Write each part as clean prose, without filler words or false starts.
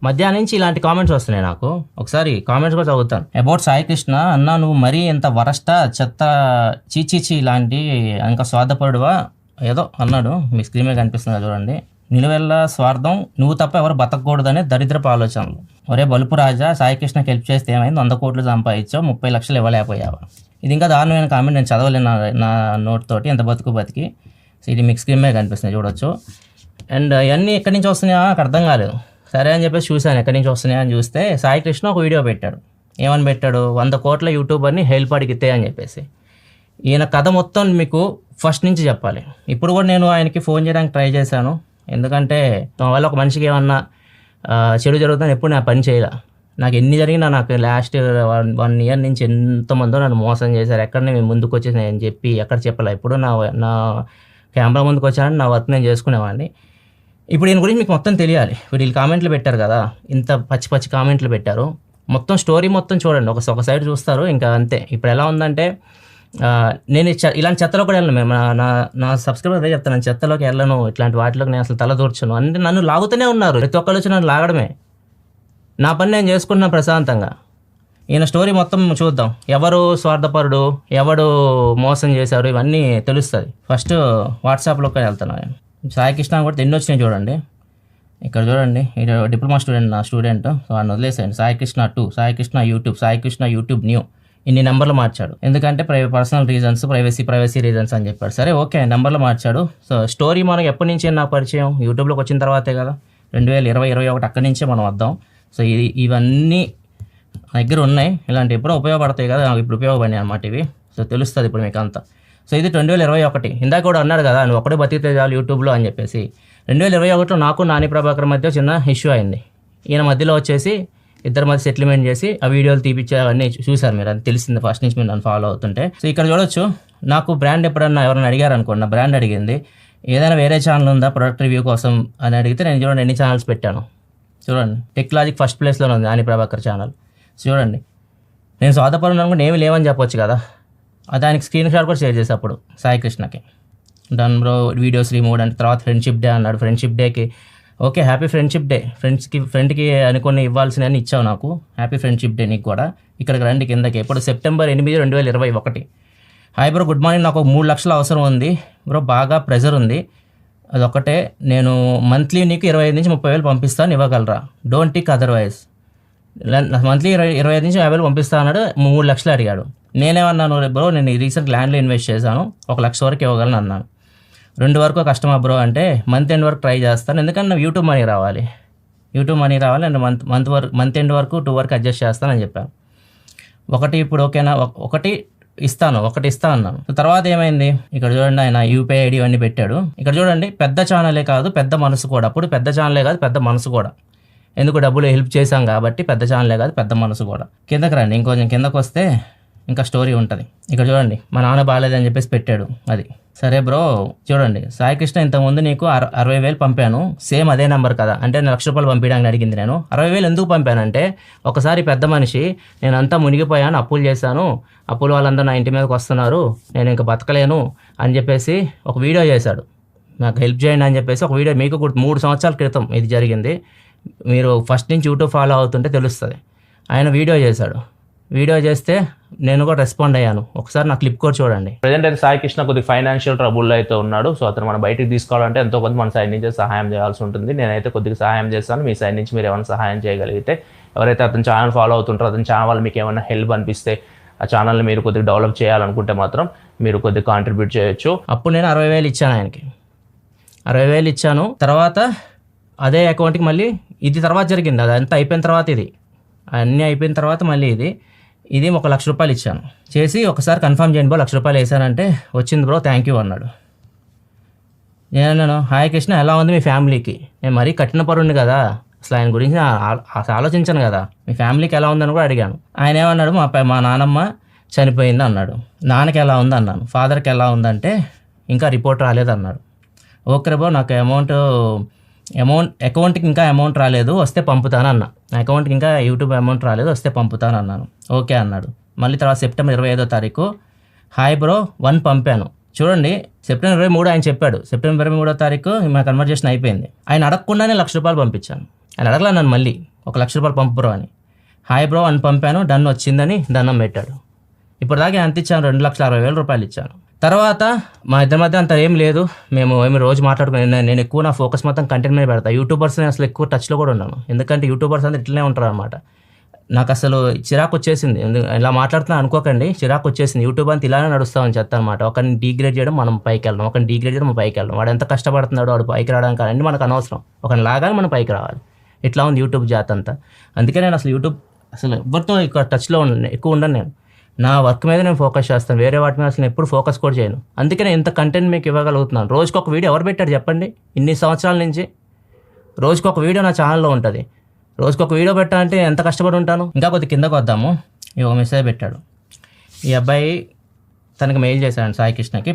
మధ్యాహ్నం నుంచి ఇలాంటి కామెంట్స్ వస్తున్నాయి నాకు. ఒకసారి కామెంట్స్ కూడా చదువుతాను. అబౌట్ సాయి కృష్ణ అన్నా, నువ్వు మరీ ఇంత వరస్ట్ చెత్త చీచీచి ఇలాంటి ఇంకా స్వార్థపరుడువా ఏదో అన్నాడు. మీ స్క్రీన్ మీద కనిపిస్తుంది చూడండి. నిలువెల్లా స్వార్థం, నువ్వు తప్ప ఎవరు బతకూడదనే దరిద్రపు ఆలోచనలు. ఒరే బలుపు రాజా, సాయి కృష్ణకి హెల్ప్ చేస్తే ఏమైంది? 100 కోట్లు సంపాదించావు, 30 లక్షలు ఇవ్వలేకపోయావా? ఇది ఇంకా దారుణమైన కామెంట్. నేను చదవలేను నా నోట్ తోటి. ఎంత బతికి సో ఇది మీకు స్క్రీన్ మీద కనిపిస్తుంది చూడొచ్చు. అండ్ ఇవన్నీ ఎక్కడి నుంచి వస్తున్నాయా నాకు అర్థం కాలేదు. సరే అని చెప్పేసి చూశాను ఎక్కడి నుంచి వస్తున్నాయా అని చూస్తే సాయి కృష్ణ ఒక వీడియో పెట్టాడు. ఏమని పెట్టాడు? 100 కోట్ల యూట్యూబర్ని హెల్ప్ అడిగితే అని చెప్పేసి. ఈయన కథ మొత్తం మీకు ఫస్ట్ నుంచి చెప్పాలి. ఇప్పుడు కూడా నేను ఆయనకి ఫోన్ చేయడానికి ట్రై చేశాను. ఎందుకంటే తమ వల్ల ఒక మనిషికి ఏమన్నా చెడు జరుగుతుందని ఎప్పుడు నా పని చేయలే. నాకు ఎన్ని జరిగినా, నాకు లాస్ట్ 1 ఇయర్ నుంచి ఎంతమందో నన్ను మోసం చేశారు. ఎక్కడనే మేము ముందుకు వచ్చేసి నేను చెప్పి ఎక్కడ చెప్పాలి. ఇప్పుడు నా కెమెరా ముందుకు వచ్చానని నా వర్క్ నేను చేసుకునేవాడిని. ఇప్పుడు దీని గురించి మీకు మొత్తం తెలియాలి. వీళ్ళు కామెంట్లు పెట్టారు కదా, ఇంత పచ్చి కామెంట్లు పెట్టారు. మొత్తం స్టోరీ మొత్తం చూడండి. ఒక సైడ్ చూస్తారు ఇంకా అంతే. ఇప్పుడు ఎలా ఉందంటే నేను ఇలాంటి చెత్తలో కూడా వెళ్ళను. మేము నా సబ్స్క్రైబర్ అదే చెప్తాను, నేను చెత్తలోకి వెళ్ళను, ఇట్లాంటి వాటిలోకి నేను అసలు తల దూర్చను. అంటే నన్ను లాగుతూనే ఉన్నారు, ప్రతి ఒక్కరు వచ్చి నన్ను లాగడమే. నా పని నేను చేసుకున్నా ప్రశాంతంగా. ఈయన స్టోరీ మొత్తం చూద్దాం. ఎవరు స్వార్థపరుడు, ఎవడు మోసం చేశారు, ఇవన్నీ తెలుస్తుంది. ఫస్ట్ వాట్సాప్లోకి వెళ్తున్నాను. సాయి కృష్ణ కూడా ఎన్ని వచ్చినాయి చూడండి. ఇక్కడ చూడండి, డిప్లొమా స్టూడెంట్, నా స్టూడెంట్. సో వాడిని వదిలేసేయండి. Sai Krishna 2, Sai Krishna YouTube, Sai Krishna YouTube new. ఇన్ని నెంబర్లు మార్చాడు. ఎందుకంటే పర్సనల్ రీజన్స్, ప్రైవసీ రీజన్స్ అని చెప్పాడు. సరే ఓకే, నెంబర్లు మార్చాడు. సో స్టోరీ మనకు ఎప్పటి నుంచి నాకు పరిచయం? యూట్యూబ్లోకి వచ్చిన తర్వాతే కదా, 2020-21 అక్కడి నుంచే మనం వద్దాం. సో ఇవన్నీ దగ్గర ఉన్నాయి. ఇలాంటి ఎప్పుడో ఉపయోగపడతాయి కదా, నాకు ఇప్పుడు ఉపయోగపడినాయి అన్నమాట ఇవి. సో తెలుస్తుంది ఇప్పుడు మీకు అంతా. సో ఇది 2021. ఇందాక కూడా అన్నాడు కదా, నువ్వు ఒకటే బతికితే చాలు యూట్యూబ్లో అని చెప్పేసి. 2021లో నాకు నాని ప్రభాకర్ మధ్య చిన్న ఇష్యూ అయింది. ఈయన మధ్యలో వచ్చేసి ఇద్దరి మధ్య సెటిల్మెంట్ చేసి ఆ వీడియోలు తీపిచ్చే అవన్నీ చూసారు మీరు. అది తెలిసింది ఫస్ట్ నుంచి మీరు నన్ను ఫాలో అవుతుంటే. సో ఇక్కడ చూడొచ్చు, నాకు బ్రాండ్ ఎప్పుడన్నా ఎవరైనా అడిగారు అనుకోండి, నా బ్రాండ్ అడిగింది ఏదైనా వేరే ఛానల్ ఉందా ప్రొడక్ట్ రివ్యూ కోసం అని అడిగితే నేను చూడండి ఎన్ని ఛానల్స్ పెట్టాను. చూడండి, టెక్లాజిక్ ఫస్ట్ ప్లేస్లో ఉంది నాని ప్రభాకర్ ఛానల్. చూడండి, నేను స్వార్థపరుడు అనుకుంటే ఏమి లేవని చెప్పొచ్చు కదా. దానికి స్క్రీన్ షాట్ కూడా షేర్ చేసి అప్పుడు సాయి కృష్ణకి డన్ బ్రో వీడియోస్ రిమూవ్ అంటే. తర్వాత ఫ్రెండ్షిప్ డే అన్నాడు. ఫ్రెండ్షిప్ డేకి ఓకే, హ్యాపీ ఫ్రెండ్షిప్ డే. ఫ్రెండ్కి అనుకుని ఇవ్వాల్సినవన్నీ ఇచ్చావు నాకు. హ్యాపీ ఫ్రెండ్షిప్ డే నీకు కూడా. ఇక్కడికి రండి కిందకి. ఇప్పుడు September 8, 2021. Hi bro, good morning. నాకు 3 లక్షల అవసరం ఉంది బ్రో, బాగా ప్రెజర్ ఉంది. అదొకటే, నేను మంత్లీ నీకు 25 నుంచి 30 వేలు పంపిస్తాను, ఇవ్వగలరా? Don't tick otherwise. మంత్లీ 25 నుంచి 50 వేలు పంపిస్తా అన్నాడు. 3 లక్షలు అడిగాడు. నేనేమన్నాను, బ్రో నేను రీసెంట్ ల్యాండ్లో ఇన్వెస్ట్ చేశాను, 1 లక్ష వరకు ఇవ్వగలను అన్నాను. 2 వరకు కష్టమా బ్రో అంటే, మంత్ ఎండ్ వరకు ట్రై చేస్తాను, ఎందుకంటే నాకు యూట్యూబ్ మనీ రావాలి నేను మంత్ ఎండ్ వరకు 2 వరకు అడ్జస్ట్ చేస్తానని చెప్పాను. ఒకటి ఇప్పుడు ఓకేనా, ఒకటి ఇస్తా అన్నాను. తర్వాత ఏమైంది, ఇక్కడ చూడండి, ఆయన యూపీఐ ఐడి ఇవన్నీ పెట్టాడు. ఇక్కడ చూడండి, పెద్ద ఛానలే కాదు పెద్ద మనసు కూడా. అప్పుడు పెద్ద ఛానలే కాదు పెద్ద మనసు కూడా. ఎందుకు, డబ్బులు హెల్ప్ చేశాం కాబట్టి పెద్ద ఛానలే కాదు పెద్ద మనసు కూడా. కిందకి రండి, ఇంకొంచెం కిందకు వస్తే ఇంకా స్టోరీ ఉంటుంది. ఇక్కడ చూడండి, మా నాన్న బాగాలేదని చెప్పేసి పెట్టాడు. అది సరే బ్రో, చూడండి, సాయి కృష్ణ ఇంతకుముందు నీకు 60 వేలు పంపాను, సేమ్ అదే నెంబర్ కదా. అంటే నేను 1,00,000 రూపాయలు పంపించడానికి అడిగింది. నేను 60 వేలు ఎందుకు పంపానంటే, ఒకసారి పెద్ద మనిషి, నేను అంతా మునిగిపోయాను, అప్పులు చేశాను, అప్పులు వాళ్ళందరూ నా ఇంటి మీదకి వస్తున్నారు, నేను ఇంకా బతకలేను అని చెప్పేసి ఒక వీడియో చేశాడు. నాకు హెల్ప్ చేయండి అని చెప్పేసి ఒక వీడియో. మీకు 3 సంవత్సరాల క్రితం ఇది జరిగింది. మీరు ఫస్ట్ నుంచి యూట్యూబ్ ఫాలో అవుతుంటే తెలుస్తుంది. ఆయన వీడియో చేశాడు. వీడియో చేస్తే నేను కూడా రెస్పాండ్ అయ్యాను. ఒకసారి నా క్లిప్ కూడా చూడండి. ప్రజెంట్ అయితే సాయి కృష్ణ కొద్దిగా ఫైనాన్షియల్ ట్రబుల్లో అయితే ఉన్నాడు. సో అతను మనం బయటికి తీసుకోవాలంటే ఎంతో కొంత మన సైడ్ నుంచి సహాయం చేయాల్సి ఉంటుంది. నేనైతే కొద్దిగా సహాయం చేస్తాను. మీ సైడ్ నుంచి మీరు ఏమైనా సహాయం చేయగలిగితే, ఎవరైతే అతని ఛానల్ ఫాలో అవుతుంటారో అతని ఛానల్ వల్ల మీకు ఏమైనా హెల్ప్ అనిపిస్తే, ఆ ఛానల్ని మీరు కొద్దిగా డెవలప్ చేయాలనుకుంటే మాత్రం మీరు కొద్దిగా కాంట్రిబ్యూట్ చేయొచ్చు. అప్పుడు నేను 60 వేలు ఇచ్చాను ఆయనకి. 60 వేలు ఇచ్చాను. తర్వాత అదే అకౌంట్కి మళ్ళీ ఇది తర్వాత జరిగింది. అదంతా అయిపోయిన తర్వాత, ఇది అన్నీ అయిపోయిన తర్వాత మళ్ళీ ఇది 1 లక్ష రూపాయలు ఇచ్చాను. చేసి ఒకసారి కన్ఫర్మ్ చేయండి బ్రో, 1 లక్ష రూపాయలు వేసానంటే, వచ్చింది బ్రో థ్యాంక్ యూ అన్నాడు. నేను హాయ్ కృష్ణ ఎలా ఉంది మీ ఫ్యామిలీకి? నేను మరీ కఠిన పరుణ్ణి కదా, అసలు ఆయన గురించి ఆలోచించాను కదా, మీ ఫ్యామిలీకి ఎలా ఉందని కూడా అడిగాను. ఆయన ఏమన్నాడు, మా నానమ్మ చనిపోయింది అన్నాడు. నాన్నకి ఎలా ఉంది అన్నాను. ఫాదర్కి ఎలా ఉందంటే, ఇంకా రిపోర్ట్ రాలేదన్నాడు. ఓకే బ్రో, నాకు అకౌంట్కి ఇంకా అమౌంట్ రాలేదు, వస్తే పంపుతాను అన్నా. అకౌంట్కి ఇంకా యూట్యూబ్ అమౌంట్ రాలేదు, వస్తే పంపుతాను అన్నాను. ఓకే అన్నాడు. మళ్ళీ తర్వాత సెప్టెంబర్ 25వ తారీఖు హాయ్ బ్రో 1 పంపాను. చూడండి, సెప్టెంబర్ 23 ఆయన చెప్పాడు. సెప్టెంబర్ 23వ తారీఖు మా కన్వర్జేషన్ అయిపోయింది. ఆయన అడగకుండానే 1 లక్ష రూపాయలు పంపించాను. ఆయన అడగలా నన్ను మళ్ళీ 1 లక్ష రూపాయలు పంపు బ్రో అని. హాయ్ బ్రో అని పంపాను, డన్ వచ్చిందని దండం పెట్టాడు. ఇప్పుడు దాకా ఎంత ఇచ్చాను, 2,60,000 రూపాయలు ఇచ్చాను. తర్వాత మా ఇద్దరి మధ్య అంత ఏం లేదు, మేము ఏమి రోజు మాట్లాడుకుని నేను ఎక్కువ నా ఫోకస్ మొత్తం కంటెంట్ మీద పెడతా. యూట్యూబర్స్ నేను అసలు ఎక్కువ టచ్లో కూడా ఉన్నాను, ఎందుకంటే యూట్యూబర్స్ అంతా ఇట్లనే ఉంటారు అనమాట. నాకు అసలు చిరాకు వచ్చేసింది, ఇలా మాట్లాడుతున్నా అనుకోకండి, చిరాకు వచ్చేసింది. యూట్యూబ్ అంతా ఇలానే నడుస్తామని చెప్తా అనమాట. ఒకరిని డీగ్రేడ్ చేయడం, మనం పైకి వెళ్ళడం, ఒకరిని డీగ్రేడ్ చేయడం, మనం పైకి వెళ్ళడం. వాడు ఎంత కష్టపడుతున్నాడు, వాడు పైకి రావడానికి అన్నీ మనకు అనవసరం. ఒకరిని లాగానే మనం పైకి రావాలి. ఇట్లా ఉంది యూట్యూబ్ జాత్ అంతా. అందుకే నేను అసలు యూట్యూబ్ అసలు ఎవరితో టచ్లో ఎక్కువ ఉండను. నేను నా వర్క్ మీద నేను ఫోకస్ చేస్తాను, వేరే వాటి మీద అసలు ఎప్పుడు ఫోకస్ కూడా చేయను. అందుకే నేను ఇంత కంటెంట్ మీకు ఇవ్వగలుగుతున్నాను. రోజుకి ఒక వీడియో ఎవరు పెట్టారు చెప్పండి? ఇన్ని సంవత్సరాల నుంచి రోజుకి ఒక వీడియో నా ఛానల్లో ఉంటుంది. రోజుకి ఒక వీడియో పెట్టాలంటే ఎంత కష్టపడి ఉంటాను. ఇంకా కొద్ది కిందకు వద్దాము. ఈ ఒక మెసేజ్ పెట్టాడు ఈ అబ్బాయి. తనకి మెయిల్ చేశాడు సాయికృష్ణకి,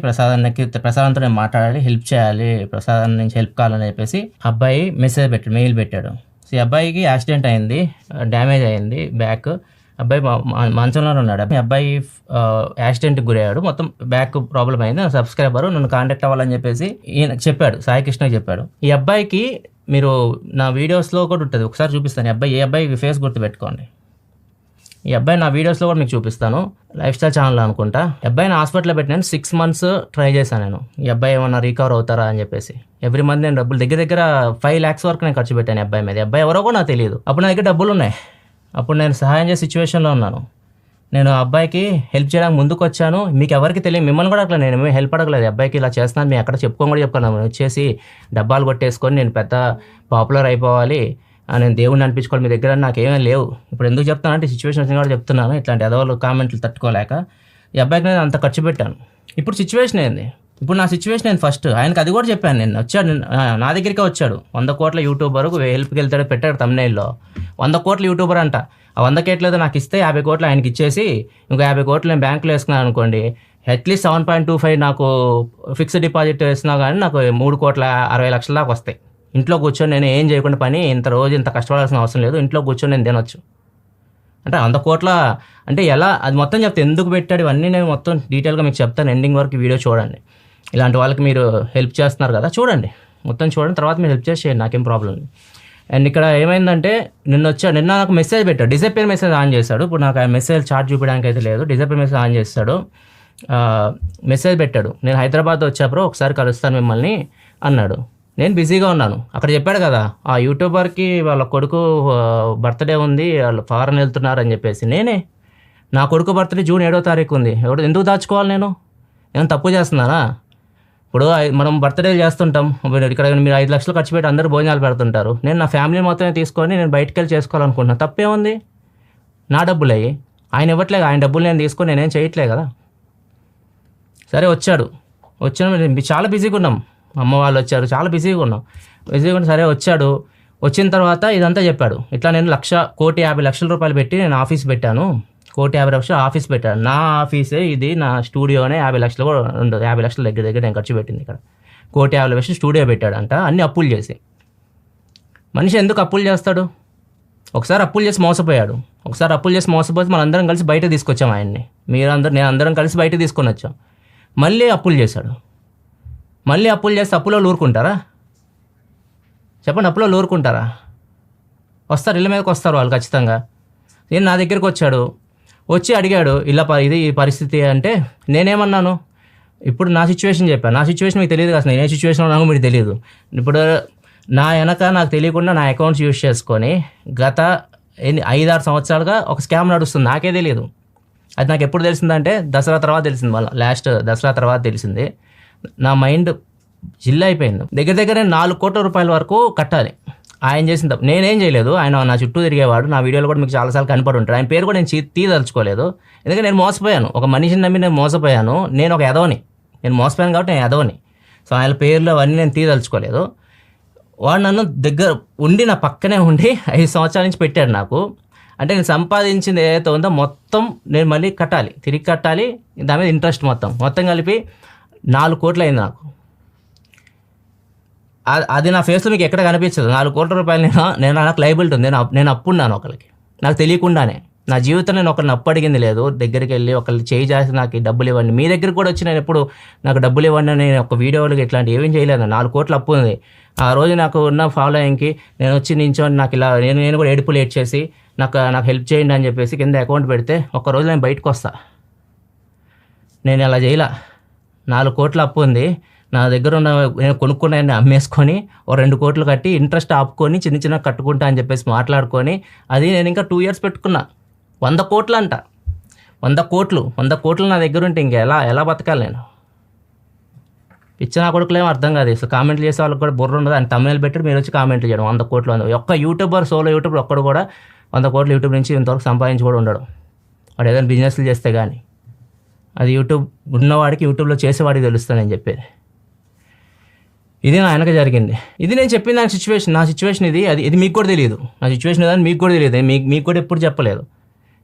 ప్రసాదంతో నేను మాట్లాడాలి, హెల్ప్ చేయాలి, ప్రసాదం నుంచి హెల్ప్ కావాలని చెప్పేసి అబ్బాయి మెయిల్ పెట్టాడు. ఈ అబ్బాయికి యాక్సిడెంట్ అయింది, డ్యామేజ్ అయింది బ్యాక్. అబ్బాయి మంచంలోనే ఉన్నాడు. అబ్బాయి యాక్సిడెంట్కి గురయ్యాడు, మొత్తం బ్యాక్ ప్రాబ్లం అయింది. నా సబ్స్క్రైబర్ నన్ను కాంటాక్ట్ అవ్వాలని చెప్పేసి ఈయన చెప్పాడు, సాయికృష్ణకి చెప్పాడు. ఈ అబ్బాయికి మీరు నా వీడియోస్లో కూడా ఉంటుంది, ఒకసారి చూపిస్తాను. ఈ అబ్బాయి ఫేస్ గుర్తుపెట్టుకోండి. ఈ అబ్బాయి నా వీడియోస్లో కూడా మీకు చూపిస్తాను, లైఫ్ స్టైల్ ఛానల్ అనుకుంటా. అబ్బాయిని హాస్పిటల్లో పెట్టినాను, 6 months ట్రై చేశాను నేను. ఈ అబ్బాయి ఏమన్నా రికవర్ అవుతారా అని చెప్పేసి ఎవ్రీ మంత్ నేను డబ్బులు దగ్గర 5 lakhs వరకు నేను ఖర్చు పెట్టాను అబ్బాయి మీద. అబ్బాయి ఎవరో కూడా నాకు తెలియదు. అప్పుడు నా దగ్గర డబ్బులు ఉన్నాయి, అప్పుడు నేను సహాయం చేసే సిచ్యువేషన్లో ఉన్నాను. నేను అబ్బాయికి హెల్ప్ చేయడానికి ముందుకు వచ్చాను. మీకు ఎవరికి తెలియదు, మిమ్మల్ని కూడా అట్లా నేను హెల్ప్ అడగలేదు. అబ్బాయికి ఇలా చేస్తున్నాను, మేము ఎక్కడ చెప్పుకొని కూడా చెప్పుకున్నాను. వచ్చేసి డబ్బాలు కొట్టేసుకొని నేను పెద్ద పాపులర్ అయిపోవాలి, నేను దేవుడిని అనిపించుకోవాలి మీ దగ్గర, నాకేమీ లేవు. ఇప్పుడు ఎందుకు చెప్తానంటే సిచ్యువేషన్ వచ్చిన కూడా చెప్తున్నాను, ఇట్లాంటి ఎదవలు కామెంట్లు తట్టుకోలేక. ఈ అబ్బాయికి నేను అంత ఖర్చు పెట్టాను. ఇప్పుడు సిచ్యువేషన్ ఏంది, ఇప్పుడు నా సిచ్యువేషన్ ఏంది, ఫస్ట్ ఆయనకి అది కూడా చెప్పాను. నేను వచ్చాడు, నా దగ్గరికే వచ్చాడు. 100 కోట్ల యూట్యూబర్ హెల్ప్కి వెళ్తాడు, పెట్టాడు తమ్నైల్లో. 100 కోట్ల యూట్యూబర్ అంట. ఆ 100 కోట్లు నాకు ఇస్తే 50 కోట్లు ఆయనకి ఇచ్చేసి ఇంకో 50 కోట్లు నేను బ్యాంకులో వేసుకున్నాను అనుకోండి, అట్లీస్ట్ 7.25 నాకు ఫిక్స్డ్ డిపాజిట్ వేసినా కానీ నాకు 3,60,00,000 దాకా వస్తాయి. ఇంట్లో కూర్చొని నేను ఏం చేయకుండా పని ఇంత కష్టపడాల్సిన అవసరం లేదు, ఇంట్లో కూర్చొని నేను తినొచ్చు. అంటే 100 కోట్ల అంటే ఎలా, అది మొత్తం చెప్తే ఎందుకు పెట్టాడు ఇవన్నీ నేను మొత్తం డీటెయిల్గా మీకు చెప్తాను. ఎండింగ్ వరకు వీడియో చూడండి. ఇలాంటి వాళ్ళకి మీరు హెల్ప్ చేస్తున్నారు కదా, చూడండి, మొత్తం చూడండి, తర్వాత మీరు హెల్ప్ చేసేయండి, నాకేం ప్రాబ్లం లేదు. అండ్ ఇక్కడ ఏమైందంటే నిన్న నాకు మెసేజ్ పెట్టాడు, డిసప్పేర్ మెసేజ్ ఆన్ చేశాడు. ఇప్పుడు నాకు ఆ మెసేజ్ చార్ట్ చూపించడానికి అయితే లేదు, డిసప్పేర్ మెసేజ్ ఆన్ చేస్తాడు. మెసేజ్ పెట్టాడు, నేను హైదరాబాద్ వచ్చాప్పుడు ఒకసారి కలుస్తాను మిమ్మల్ని అన్నాడు. నేను బిజీగా ఉన్నాను. అక్కడ చెప్పాడు కదా ఆ యూట్యూబర్కి వాళ్ళ కొడుకు బర్త్డే ఉంది, వాళ్ళు ఫారెన్ వెళ్తున్నారు అని చెప్పేసి. నా కొడుకు బర్త్డే June 7వ తారీఖు ఉంది. ఎందుకు దాచుకోవాలి? నేను తప్పు చేస్తున్నానా? ఇప్పుడు మనం బర్త్డేలు చేస్తుంటాం, ఇక్కడ మీరు 5 లక్షలు ఖర్చు పెట్టి అందరూ భోజనాలు పెడుతుంటారు. నేను నా ఫ్యామిలీ మొత్తమే తీసుకొని నేను బయటికి వెళ్ళి చేసుకోవాలనుకుంటున్నాను, తప్పేముంది? నా డబ్బులు అయ్యి ఆయన ఇవ్వట్లేదు, ఆయన డబ్బులు నేను తీసుకొని నేనేం చేయట్లే కదా. సరే వచ్చాను, చాలా బిజీగా ఉన్నాం, అమ్మ వాళ్ళు వచ్చారు, చాలా బిజీగా ఉన్నాం. సరే వచ్చాడు. వచ్చిన తర్వాత ఇదంతా చెప్పాడు. ఇట్లా నేను 1,50,00,000 రూపాయలు పెట్టి నేను ఆఫీస్ పెట్టాను, 1,50,00,000 ఆఫీస్ పెట్టాను. నా ఆఫీసే ఇది, నా స్టూడియోనే 50 లక్షలు కూడా ఉండదు, 50 లక్షల దగ్గర నేను ఖర్చు పెట్టింది. ఇక్కడ 1,50,00,000 స్టూడియో పెట్టాడంట, అన్ని అప్పులు చేసి. మనిషి ఎందుకు అప్పులు చేస్తాడు? ఒకసారి అప్పులు చేసి మోసపోయాడు, మోసపోతే మనందరం కలిసి బయట తీసుకొచ్చాం ఆయన్ని. నేను అందరం కలిసి బయట తీసుకొని వచ్చాం. మళ్ళీ అప్పులు చేశాడు. అప్పులు చేస్తే అప్పులో ఊరుకుంటారా? చెప్పండి, అప్పులో ఊరుకుంటారా? వస్తారు, ఇళ్ళ మీదకి వస్తారు వాళ్ళు ఖచ్చితంగా. నేను నా దగ్గరికి వచ్చి అడిగాడు, ఇది ఈ పరిస్థితి అంటే నేనేమన్నాను? ఇప్పుడు నా సిచ్యువేషన్ చెప్పాను. నా సిచ్యువేషన్ మీకు తెలియదు కదా, నేను ఏ సిచ్యువేషన్లో ఉన్నానో మీకు తెలియదు. ఇప్పుడు నా వెనక నాకు తెలియకుండా నా అకౌంట్స్ యూజ్ చేసుకొని గత 5-6 సంవత్సరాలుగా ఒక స్కామ్ నడుస్తుంది, నాకే తెలియదు. అది నాకు ఎప్పుడు తెలిసిందంటే దసరా తర్వాత తెలిసింది, మళ్ళీ లాస్ట్ దసరా తర్వాత తెలిసింది. నా మైండ్ జిల్ అయిపోయింది. దగ్గర 4 కోట్ల రూపాయల వరకు కట్టాలి. ఆయన చేసిన తప్పు నేనేం చేయలేదు. ఆయన నా చుట్టూ తిరిగేవాడు, నా వీడియోలో కూడా మీకు చాలాసార్లు కనపడి ఉంటాడు. ఆయన పేరు కూడా నేను తీదలుచుకోలేదు, ఎందుకంటే నేను మోసపోయాను. ఒక మనిషిని నమ్మి నేను మోసపోయాను. నేను ఒక ఎదవని, నేను మోసపోయాను కాబట్టి నేను ఎదవని. సో ఆయన పేర్లు అవన్నీ నేను తీదలుచుకోలేదు. వాడు నన్ను దగ్గర ఉండి, నా పక్కనే ఉండి 5 సంవత్సరాల నుంచి పెట్టాడు నాకు. అంటే నేను సంపాదించింది ఏదైతే ఉందో మొత్తం నేను మళ్ళీ కట్టాలి, తిరిగి కట్టాలి. దాని మీద ఇంట్రెస్ట్ మొత్తం కలిపి 4 కోట్లు అయింది నాకు. అది నా ఫేస్లో మీకు ఎక్కడ కనిపించదు. 4 కోట్ల రూపాయలు నాకు లైబిలిటీ ఉంది. నేను అప్పున్నాను ఒకరికి, నాకు తెలియకుండానే. నా జీవితంలో నేను ఒకరిని అప్పు అడిగింది లేదు, దగ్గరికి వెళ్ళి ఒకళ్ళు చేయి చేసి నాకు ఈ డబ్బులు ఇవ్వండి. మీ దగ్గర కూడా వచ్చి నేను ఎప్పుడు నాకు డబ్బులు ఇవ్వండి అని ఒక వీడియోలకి ఇట్లాంటి ఏమీ చేయలేదు. 4 కోట్ల అప్పు ఉంది. ఆ రోజు నాకు ఉన్న ఫాలోయింగ్కి నేను వచ్చి నించొని నాకు ఇలా నేను కూడా ఏడుపులు ఏడ్చేసి నాకు హెల్ప్ చేయండి అని చెప్పేసి కింద అకౌంట్ పెడితే ఒక్కరోజు నేను బయటకు వస్తా. నేను అలా చేయలా. 4 కోట్ల అప్పు ఉంది నా దగ్గర ఉన్న, నేను కొనుక్కున్నాయని అమ్మేసుకొని 2 కోట్లు కట్టి ఇంట్రెస్ట్ ఆపుకొని చిన్న కట్టుకుంటా అని చెప్పేసి మాట్లాడుకొని అది నేను ఇంకా 2 years పెట్టుకున్నా. 100 కోట్లు అంట. 100 కోట్లు నా దగ్గర ఉంటే ఇంకా ఎలా బతకాలి నేను? పిచ్చిన కొడుకులేమో అర్థం కాదు. అసలు కామెంట్లు చేసే వాళ్ళకి కూడా బుర్ర ఉండదు. అని తమిళ పెట్టి మీరు వచ్చి కామెంట్లు చేయడం 100 కోట్లు. ఒక్క యూట్యూబర్, సోలో యూట్యూబర్ ఒక్కడు కూడా 100 కోట్లు యూట్యూబ్ నుంచి ఇంతవరకు సంపాదించి కూడా ఉండడు. వాడు ఏదైనా బిజినెస్లు చేస్తే కానీ. అది యూట్యూబ్ ఉన్నవాడికి, యూట్యూబ్లో చేసేవాడికి తెలుస్తుందని చెప్పేది. ఇది నా వెనక జరిగింది. ఇది నేను చెప్పిన నా సిచ్యువేషన్ ఇది మీకు కూడా తెలియదు. నా సిచ్యువేషన్ ఏదని మీకు కూడా తెలియదు. మీకు కూడా ఎప్పుడు చెప్పలేదు.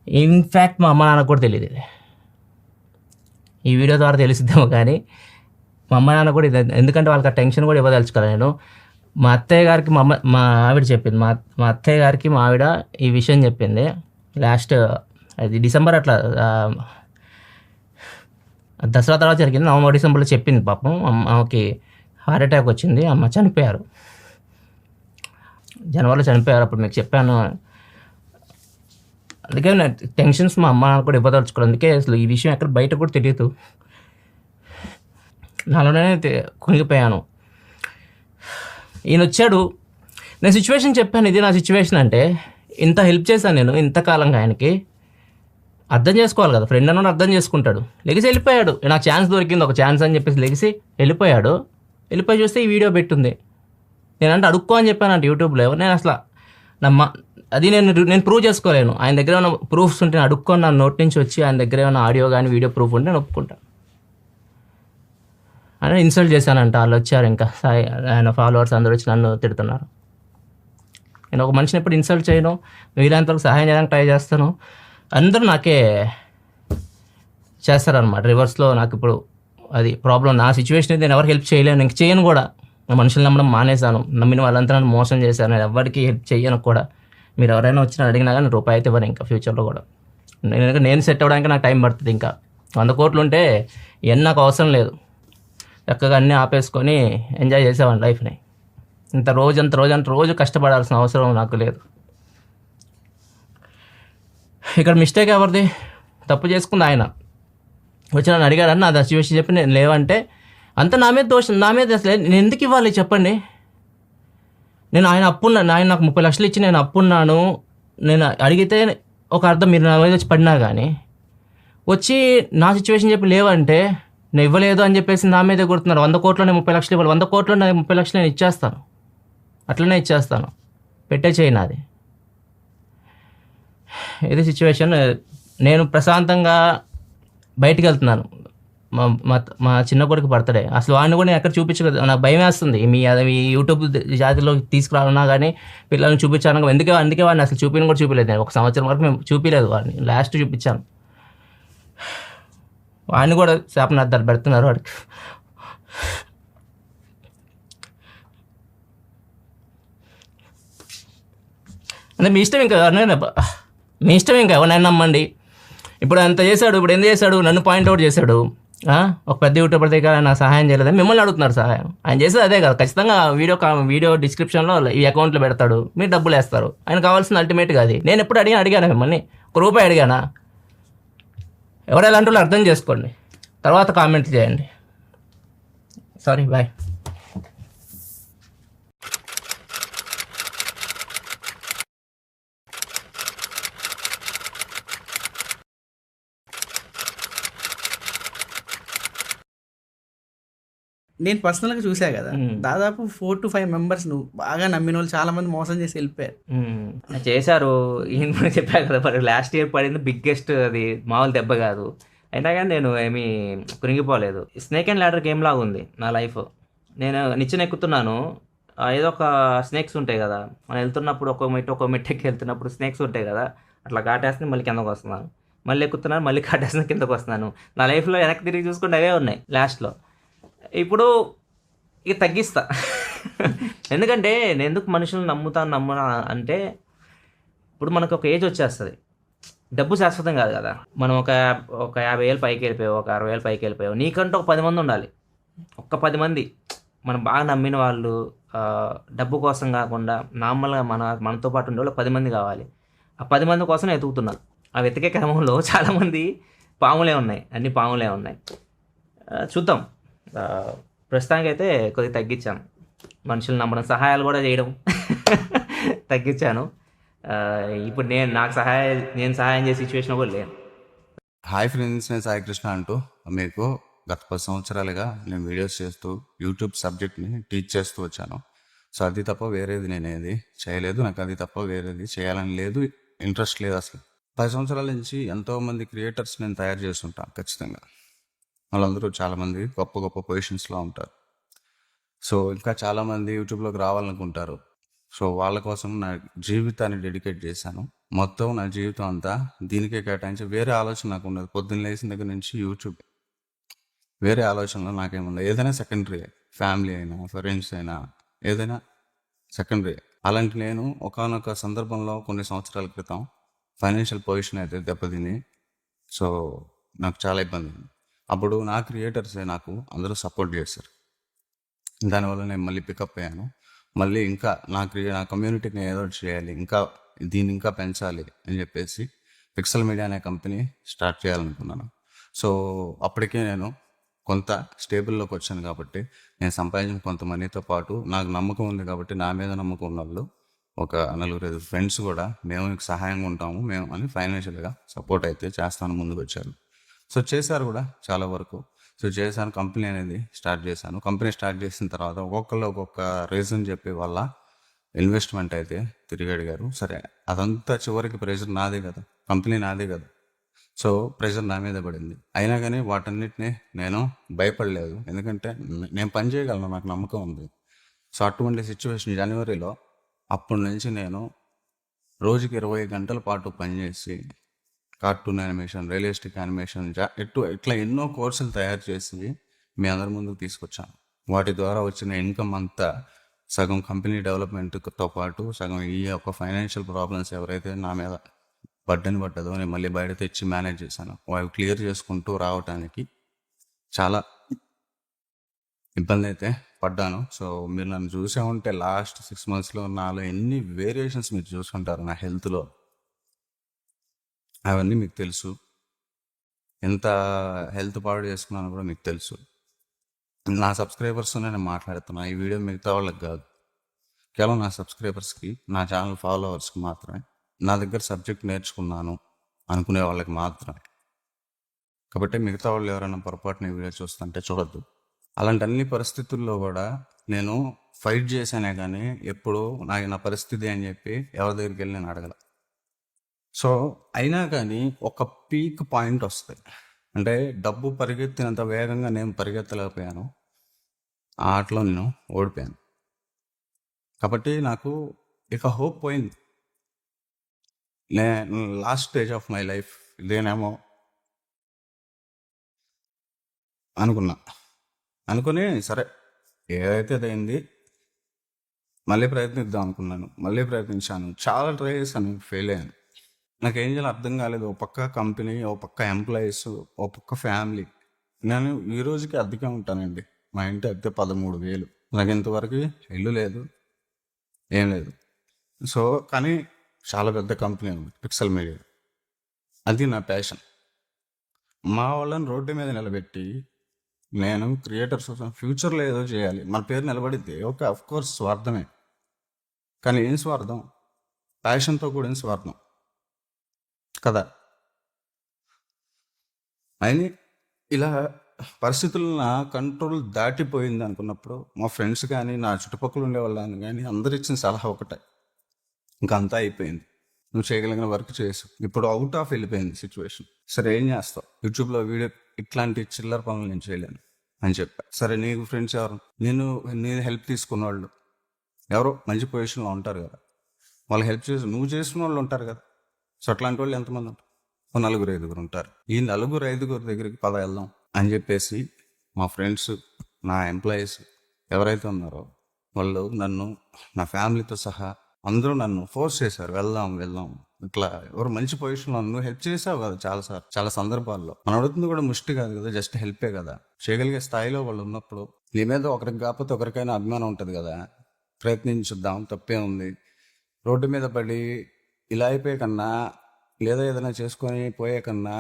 ఇన్ఫ్యాక్ట్ మా అమ్మ నాన్నకు కూడా తెలియదు. ఇది ఈ వీడియో ద్వారా తెలిసిద్దాము కానీ మా అమ్మ నాన్న కూడా ఇది, ఎందుకంటే వాళ్ళకి ఆ టెన్షన్ కూడా ఇవ్వదలుచుకోవాలి నేను. మా అత్తయ్య గారికి మా ఆవిడ చెప్పింది. మా అత్తయ్య గారికి మా ఆవిడ ఈ విషయం చెప్పింది లాస్ట్ అది డిసెంబర్ అట్లా దసరా తర్వాత జరిగింది. నవంబర్ డిసెంబర్లో చెప్పింది. పాపం ఆమెకి హార్ట్ అటాక్ వచ్చింది. అమ్మ చనిపోయారు, జనవరిలో చనిపోయారు. అప్పుడు మీకు చెప్పాను. అందుకే టెన్షన్స్ మా అమ్మ నాన్న కూడా ఇవ్వదలుచుకోవాలి. అందుకే అసలు ఈ విషయం ఎక్కడ బయట కూడా తెలియదు. నాలోనే కొనిగిపోయాను. ఈయన వచ్చాడు, నేను సిచ్యువేషన్ చెప్పాను. ఇది నా సిచ్యువేషన్ అంటే ఇంత హెల్ప్ చేశాను నేను ఇంతకాలంగా. ఆయనకి అర్థం చేసుకోవాలి కదా, ఫ్రెండ్ అన్నాడు అర్థం చేసుకుంటాడు. లెగిసి వెళ్ళిపోయాడు. నాకు ఛాన్స్ దొరికింది, ఒక ఛాన్స్ అని చెప్పేసి లెగిసి వెళ్ళిపోయాడు. వెళ్ళిపోయి చూస్తే ఈ వీడియో పెట్టింది. నేనంటే అడుక్కో అని చెప్పానంటే యూట్యూబ్లో. నేను అసలు అది నేను ప్రూవ్ చేసుకోలేను. ఆయన దగ్గర ఏమైనా ప్రూఫ్స్ ఉంటే అడుక్కొని నా నోట్ నుంచి వచ్చి ఆయన దగ్గర ఏమైనా ఆడియో కానీ వీడియో ప్రూఫ్ ఉంటే నేను ఒప్పుకుంటాను. అని ఇన్సల్ట్ చేశానంట. వాళ్ళు వచ్చారు, ఇంకా ఆయన ఫాలోవర్స్ అందరూ వచ్చి నన్ను తిడుతున్నారు. నేను ఒక మనిషిని ఎప్పుడు ఇన్సల్ట్ చేయను, వీళ్ళంతవరకు సహాయం చేయడానికి ట్రై చేస్తాను. అందరూ నాకే చేస్తారనమాట రివర్స్లో. నాకు ఇప్పుడు అది ప్రాబ్లం. నా సిచ్యువేషన్ అయితే నేను ఎవరికి హెల్ప్ చేయలేను, ఇంక చేయను కూడా. నా మనుషులు నమ్మడం మానేశాను. నమ్మిన వాళ్ళంతా నన్ను మోసం చేశాను. నేను ఎవరికి హెల్ప్ చేయను కూడా. మీరు ఎవరైనా వచ్చినా అడిగినా కానీ రూపాయి అయితే ఇవ్వను ఇంకా ఫ్యూచర్లో కూడా. నేను సెట్ అవ్వడానికి నాకు టైం పడుతుంది. ఇంకా 100 కోట్లు ఉంటే ఇవన్నీ నాకు అవసరం లేదు. చక్కగా అన్నీ ఆపేసుకొని ఎంజాయ్ చేసేవాడిని లైఫ్ని. రోజు కష్టపడాల్సిన అవసరం నాకు లేదు. ఇక్కడ మిస్టేక్ ఎవరిది? తప్పు చేసుకుంది ఆయన. వచ్చి నన్ను అడిగాడని నా సిచ్యువేషన్ చెప్పి నేను లేవంటే అంత నా మీద దోషం, నా మీద. అసలు నేను ఎందుకు ఇవ్వాలి చెప్పండి? నేను ఆయన నాకు 30 లక్షలు ఇచ్చి నేను అప్పున్నాను. నేను అడిగితే ఒక అర్థం, మీరు నా మీద వచ్చి పడినా కానీ వచ్చి నా సిచ్యువేషన్ చెప్పి లేవంటే నేను ఇవ్వలేదు అని చెప్పేసి నా మీదే కొడుతున్నారు. 100 కోట్లోనే 30 లక్షలు ఇవ్వాలి. 100 కోట్లో 30 లక్షలు నేను ఇచ్చేస్తాను, అట్లనే ఇచ్చేస్తాను. పెట్టే చేయి నాది. ఇది సిచ్యువేషన్. నేను ప్రశాంతంగా బయటికి వెళ్తున్నాను. మా చిన్న కొడుకు బర్త్డే. అసలు వాడిని కూడా నేను ఎక్కడ చూపించలేదు. నాకు భయం వేస్తుంది. మీ యూట్యూబ్ జాతిలో తీసుకురావాలన్నా కానీ పిల్లల్ని చూపించాను. అందుకే వాడిని అసలు కూడా చూపించలేదు. నేను 1 సంవత్సరం వరకు మేము చూపించలేదు వాడిని. లాస్ట్ చూపించాను. వాడిని కూడా శాపనార్థాలు పెడుతున్నారు వాడికి. అంటే మీ ఇష్టం. ఇంకా ఎవరైనా నమ్మండి. ఇప్పుడు అంత చేశాడు, ఇప్పుడు ఎందుకు చేశాడు? నన్ను పాయింట్అవుట్ చేశాడు. ఒక పెద్ద యూట్యూబర్ దగ్గర నాకు సహాయం చేయలేదని మిమ్మల్ని అడుగుతున్నారు సహాయం. ఆయన చేసేది అదే కదా. ఖచ్చితంగా వీడియో డిస్క్రిప్షన్లో ఈ అకౌంట్లో పెడతాడు, మీరు డబ్బులు వేస్తారు. ఆయన కావాల్సిన అల్టిమేట్గా అది. నేను ఎప్పుడు అడిగాను మిమ్మల్ని? 1 రూపాయి అడిగానా? ఎవరు ఎలాంటి వాళ్ళు అర్థం చేసుకోండి, తర్వాత కామెంట్లు చేయండి. Sorry, bye. నేను పర్సనల్గా చూసా కదా, దాదాపు 4 to 5 మెంబర్స్ నువ్వు బాగా నమ్మిన వాళ్ళు చాలా మంది మోసం చేసి వెళ్ళిపోయారు. చేశారు. ఈయన కూడా చెప్పా కదా, మరి లాస్ట్ ఇయర్ పడింది బిగ్గెస్ట్. అది మామూలు దెబ్బ కాదు. అయినా కానీ నేను ఏమీ కృంగిపోలేదు. స్నేక్ అండ్ ల్యాడర్ గేమ్ లాగా ఉంది నా లైఫ్. నేను నిచ్చెన ఎక్కుతున్నాను, ఏదో ఒక స్నేక్స్ ఉంటాయి కదా, మనం వెళ్తున్నప్పుడు ఒక మెట్టు ఎక్కి వెళ్తున్నప్పుడు స్నేక్స్ ఉంటాయి కదా, అట్లా కాటేస్తే మళ్ళీ కిందకు వస్తున్నాను, మళ్ళీ ఎక్కుతున్నాను, మళ్ళీ కాటేసిన కిందకు వస్తున్నాను. నా లైఫ్లో వెనక్కి తిరిగి చూసుకుంటే అవే ఉన్నాయి లాస్ట్లో. ఇప్పుడు ఇక తగ్గిస్తా. ఎందుకంటే నేను ఎందుకు మనుషులను నమ్మునా అంటే ఇప్పుడు మనకు ఒక ఏజ్ వచ్చేస్తుంది. డబ్బు శాశ్వతం కాదు కదా. మనం ఒక 50,000 పైకి వెళ్ళిపోయావు, ఒక 60,000 పైకి వెళ్ళిపోయావు, నీకంటూ ఒక 10 మంది ఉండాలి. ఒక్క 10 మంది మనం బాగా నమ్మిన వాళ్ళు, డబ్బు కోసం కాకుండా నార్మల్గా మనతో పాటు ఉండేవాళ్ళు 10 మంది కావాలి. ఆ 10 మంది కోసం ఎతుకుతున్నా. ఆ వెతికే క్రమంలో చాలామంది పాములే ఉన్నాయి, అన్ని పాములే ఉన్నాయి. చూద్దాం. ఆ, ప్రస్తుతానికైతే కొద్దిగా తగ్గించాను, మనుషులు నమ్మడం, సహాయాలు కూడా చేయడం తగ్గించాను. ఆ, ఇప్పుడు నేను సహాయం చేసే సిచ్యువేషన్ కూడా లేను. హాయ్ ఫ్రెండ్స్, నేను సాయి కృష్ణ అంటూ మీకు గత 10 సంవత్సరాలుగా నేను వీడియోస్ చేస్తూ యూట్యూబ్ సబ్జెక్ట్ని టీచ్ చేస్తూ వచ్చాను. సో అది తప్ప వేరేది నేనేది చేయలేదు. నాకు అది తప్ప వేరేది చేయాలని లేదు, ఇంట్రెస్ట్ లేదు అసలు. 10 సంవత్సరాల నుంచి ఎంతోమంది క్రియేటర్స్ నేను తయారు చేస్తుంటాను ఖచ్చితంగా. వాళ్ళందరూ చాలామంది గొప్ప గొప్ప పొజిషన్స్లో ఉంటారు. సో ఇంకా చాలామంది యూట్యూబ్లోకి రావాలనుకుంటారు. సో వాళ్ళ కోసం నా జీవితాన్ని డెడికేట్ చేశాను. మొత్తం నా జీవితం అంతా దీనికే కేటాయించి వేరే ఆలోచన నాకు ఉండదు. పొద్దున్న లేచిన దగ్గర నుంచి యూట్యూబ్, వేరే ఆలోచనలు నాకేముండదు. ఏదైనా సెకండరీ, ఫ్యామిలీ అయినా ఫ్రెండ్స్ అయినా ఏదైనా సెకండరీ. అలాంటి నేను ఒకానొక సందర్భంలో కొన్ని సంవత్సరాల క్రితం ఫైనాన్షియల్ పొజిషన్ అయితే దెబ్బతిని, సో నాకు చాలా ఇబ్బంది అయింది. అప్పుడు నా క్రియేటర్సే నాకు అందరూ సపోర్ట్ చేశారు. దానివల్ల నేను మళ్ళీ పికప్ అయ్యాను. మళ్ళీ ఇంకా నా కమ్యూనిటీని ఏదో ఒకటి చేయాలి, దీన్ని ఇంకా పెంచాలి అని చెప్పేసి పిక్సెల్ మీడియా అనే కంపెనీ స్టార్ట్ చేయాలనుకున్నాను. సో అప్పటికే నేను కొంత స్టేబుల్లోకి వచ్చాను కాబట్టి, నేను సంపాదించిన కొంత మనీతో పాటు నాకు నమ్మకం ఉంది కాబట్టి, నా మీద నమ్మకం ఉన్న వాళ్ళు ఒక 4-5 ఫ్రెండ్స్ కూడా మేము మీకు సహాయంగా ఉంటాము మేము అని ఫైనాన్షియల్గా సపోర్ట్ అయితే చేస్తాను ముందుకు వచ్చారు. సో చేశారు కూడా చాలా వరకు. సో చేశాను, కంపెనీ అనేది స్టార్ట్ చేశాను. కంపెనీ స్టార్ట్ చేసిన తర్వాత ఒక్కొక్క రీజన్ చెప్పి వాళ్ళ ఇన్వెస్ట్మెంట్ అయితే తిరిగి అడిగారు. సరే అదంతా చివరికి ప్రెషర్ నాదే కదా, కంపెనీ నాదే కదా. సో ప్రెషర్ నా మీద పడింది. అయినా కానీ వాటన్నిటిని నేను భయపడలేదు, ఎందుకంటే నేను పని చేయగలను, నాకు నమ్మకం ఉంది. సో అటువంటి సిచ్యువేషన్ జనవరిలో అప్పటి నుంచి నేను రోజుకి 20 గంటల పాటు పనిచేసి కార్టూన్ యానిమేషన్, రియలిస్టిక్ యానిమేషన్, ఇట్లా ఎన్నో కోర్సులు తయారు చేసి మీ అందరి ముందుకు తీసుకొచ్చాను. వాటి ద్వారా వచ్చిన ఇన్కమ్ అంతా సగం కంపెనీ డెవలప్మెంట్తో పాటు సగం ఈ యొక్క ఫైనాన్షియల్ ప్రాబ్లమ్స్ ఎవరైతే నా మీద బడ్డని పడ్డదో నేను మళ్ళీ బయట తెచ్చి మేనేజ్ చేశాను. అవి క్లియర్ చేసుకుంటూ రావడానికి చాలా ఇబ్బంది అయితే పడ్డాను. సో మీరు నన్ను చూసే ఉంటే లాస్ట్ 6 monthsలో నాలో ఎన్ని వేరియేషన్స్ మీరు చూసుకుంటారు నా హెల్త్లో, అవన్నీ మీకు తెలుసు. ఎంత హెల్త్ పాడు చేసుకున్నాను కూడా మీకు తెలుసు. నా సబ్స్క్రైబర్స్తో నేను మాట్లాడుతున్నా, ఈ వీడియో మిగతా వాళ్ళకి కాదు, కేవలం నా సబ్స్క్రైబర్స్కి, నా ఛానల్ ఫాలోవర్స్కి మాత్రమే, నా దగ్గర సబ్జెక్ట్ నేర్చుకున్నాను అనుకునే వాళ్ళకి మాత్రమే. కాబట్టి మిగతా వాళ్ళు ఎవరైనా పొరపాటున ఈ వీడియో చూస్తుంటే చూడొద్దు. అలాంటి అన్ని పరిస్థితుల్లో కూడా నేను ఫైట్ చేశానే కానీ ఎప్పుడు నా పరిస్థితి అని చెప్పి ఎవరి దగ్గరికి వెళ్ళి నేను అడగల. సో అయినా కానీ ఒక పీక్ పాయింట్ వస్తుంది, అంటే డబ్బు పరిగెత్తినంత వేగంగా నేను పరిగెత్తలేకపోయాను. ఆ ఆటలో నేను ఓడిపోయాను. కాబట్టి నాకు ఇక హోప్ పోయింది. నేను last stage of my life ఇదేనేమో అనుకుని సరే ఏదైతే అదైంది, మళ్ళీ ప్రయత్నిద్దాం అనుకున్నాను. మళ్ళీ ప్రయత్నించాను, చాలా ట్రై చేశాను, ఫెయిల్ అయ్యాను. నాకేం చేయాలో అర్థం కాలేదు. ఓ పక్క కంపెనీ, ఓ పక్క ఎంప్లాయీస్, ఓ పక్క ఫ్యామిలీ. నేను ఈ రోజుకి అద్దెకే ఉంటానండి. మా ఇంటి అద్దె 13,000. నాకు ఇంతవరకు ఇల్లు లేదు, ఏం లేదు. సో కానీ చాలా పెద్ద కంపెనీ ఉంది పిక్సెల్ మీడియా, అది నా ప్యాషన్. మా వాళ్ళని రోడ్డు మీద నిలబెట్టి నేను క్రియేటర్స్ ఫ్యూచర్లో ఏదో చేయాలి, మన పేరు నిలబడిద్ది. ఓకే, అఫ్కోర్స్ స్వార్థమే, కానీ ఏం స్వార్థం? ప్యాషన్తో కూడిన స్వార్థం కదా. అయినా ఇలా పరిస్థితులు నా కంట్రోల్ దాటిపోయింది అనుకున్నప్పుడు మా ఫ్రెండ్స్ కానీ నా చుట్టుపక్కల ఉండే వాళ్ళని కానీ అందరు ఇచ్చిన సలహా ఒకటే, ఇంకా అంతా అయిపోయింది, నువ్వు చేయగలిగిన వర్క్ చేసు, ఇప్పుడు అవుట్ ఆఫ్ వెళ్ళిపోయింది సిచ్యువేషన్. సరే ఏం చేస్తావు, యూట్యూబ్లో వీడియో ఇట్లాంటి చిల్లర పనులు నేను చేయలేను అని చెప్పా. సరే నీకు ఫ్రెండ్స్ ఎవరు, నేను హెల్ప్ తీసుకున్న వాళ్ళు ఎవరో మంచి పొజిషన్లో ఉంటారు కదా, వాళ్ళు హెల్ప్ చేసి నువ్వు చేసిన వాళ్ళు ఉంటారు కదా. సో అట్లాంటి వాళ్ళు ఎంతమంది ఉంటారు? 4-5 ఉంటారు. ఈ 4-5 దగ్గరికి పద వెళ్దాం అని చెప్పేసి మా ఫ్రెండ్స్, నా ఎంప్లాయీస్ ఎవరైతే ఉన్నారో వాళ్ళు నన్ను, నా ఫ్యామిలీతో సహా అందరూ నన్ను ఫోర్స్ చేశారు, వెళ్దాం ఇట్లా ఎవరు మంచి పొజిషన్లో నువ్వు హెల్ప్ చేసావు కదా చాలా సందర్భాల్లో. మనం అడుగుతుంది కూడా ముష్టి కాదు కదా, జస్ట్ హెల్పే కదా. చేయగలిగే స్థాయిలో వాళ్ళు ఉన్నప్పుడు నీ మీద ఒకరికి కాకపోతే ఒకరికైనా అభిమానం ఉంటుంది కదా, ప్రయత్నించుద్దాం, తప్పే ఉంది. రోడ్డు మీద పడి ఇలా అయిపోయే కన్నా, లేదా ఏదైనా చేసుకొని పోయే కన్నా